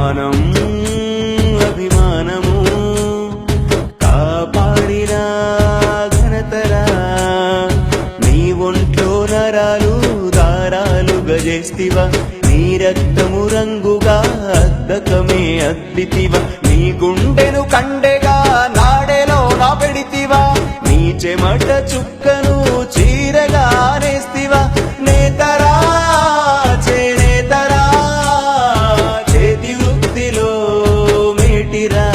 మానం అభిమానము కాపాడిన ఘనతరా నీ ఒంట్లో నరాలు దారాలుగా చేస్తివా నీ రక్తము రంగుగా అద్దకమే అద్దితివా నీ గుండెను కండెగా నాడెలో నా పెడితివా నీ చెమట చుక్కను చీరగా నేస్తివా నేతరా చేనేతరా చేతి వృత్తిలో మేటిరా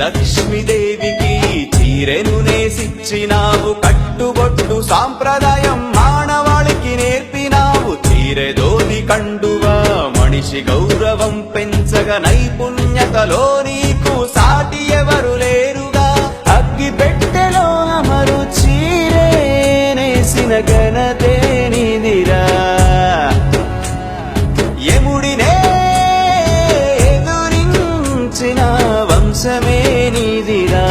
లక్ష్మీదేవికి చీరెను నేసిచ్చినావు కట్టుబొట్టు సాంప్రదాయం మానవాళికి నేర్పినావు చీరెదోది కండువా మనిషి గౌరవం పెంచగా నైపుణ్యతలో నీకు సాటి ఎవరు లేరుగా అగ్గి పెట్టెలో అమరు చీరే నేసిన ఘనతే నీదిరా యముడినే ఎదురించిన వంశమే నీదిరా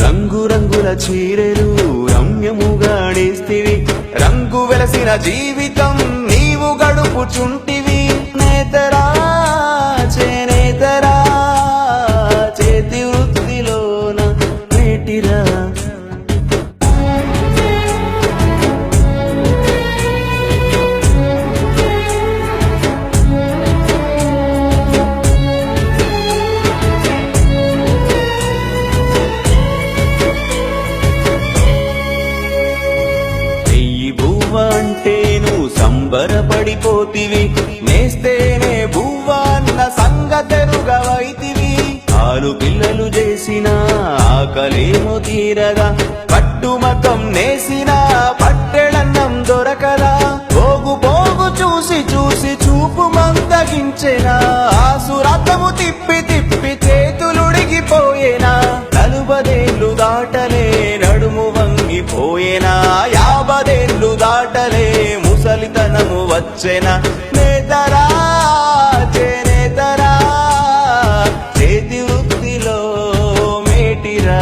రంగురంగుల చీరెలు రమ్యముగా నేస్తివి రంగు వెలసిన జీవితం నీవు గడుపుచుంటివి నేతరా చేనేతరా చేతి వృత్తిలోన మేటిరా అంటేను సంబరపడిపోతివి నేస్తేనే బువ్వా అన్న సంగతెరుగవైతివి ఆలు పిల్లలు చేసిన ఆకలేమో తీరగా పట్టుమకం నేసిన పట్టెడన్నం దొరకదా పోగు పోగు చూసి చూసి చూపు మందగించెనా ఆసురథము తిప్పి తిప్పి చేతులుడిగిపోయేనా 40 దాటలే నడుము వంగిపోయేనా 50 దాటలే ముసలితనము వచ్చేనా నేతరా చేనేతరా చేతి వృత్తిలో మేటిరా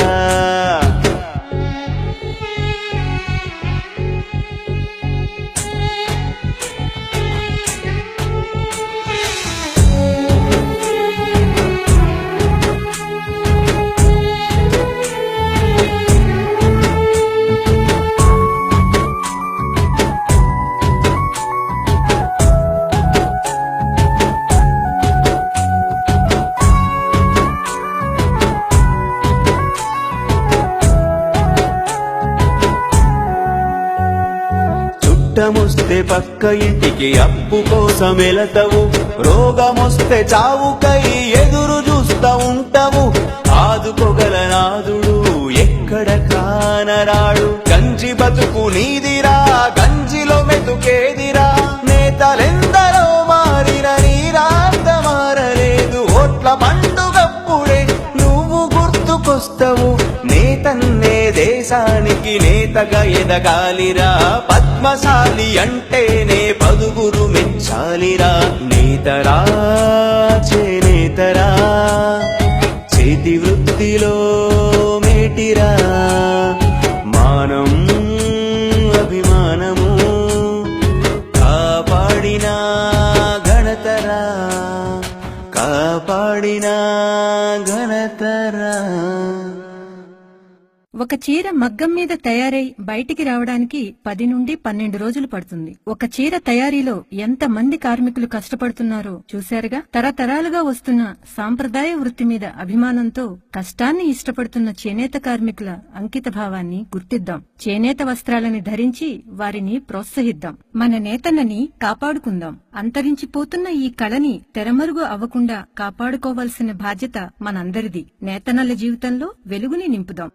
చుట్టమొస్తే పక్క ఇంటికి అప్పు కోసం వెళతావు రోగమొస్తే చావుకై ఎదురు చూస్తా ఉంటావు ఆదుకోగల నాదుడు ఎక్కడ కానరాడు గంజి బతుకు నీదిరా గంజిలో మెతుకేదిరా నేతలెందరో మారిన నీ రాత మారలేదు ఓట్ల పండుగప్పుడే నువ్వు గుర్తుకొస్తావు నేతన్నే దేశానికి నేతగా ఎదగాలిరా పద్మశాలి అంటేనే పదుగురు మెచ్చాలిరా నేతరా చేనేతరా చేతి వృత్తిలో మేటిరా మానం అభిమానము కాపాడిన ఘనతరా కాపాడిన ఘనతరా ఒక చీర మగ్గం మీద తయారై బయటికి రావడానికి 10 నుండి 12 రోజులు పడుతుంది. ఒక చీర తయారీలో ఎంత మంది కార్మికులు కష్టపడుతున్నారో చూశారుగా. తరతరాలుగా వస్తున్న సాంప్రదాయ వృత్తి మీద అభిమానంతో కష్టాన్ని ఇష్టపడుతున్న చేనేత కార్మికుల అంకిత భావాన్ని గుర్తిద్దాం. చేనేత వస్త్రాలని ధరించి వారిని ప్రోత్సహిద్దాం. మన నేతన్నని కాపాడుకుందాం. అంతరించిపోతున్న ఈ కళని తెరమరుగు అవ్వకుండా కాపాడుకోవాల్సిన బాధ్యత మనందరిది. నేతన్నల జీవితంలో వెలుగుని నింపుదాం.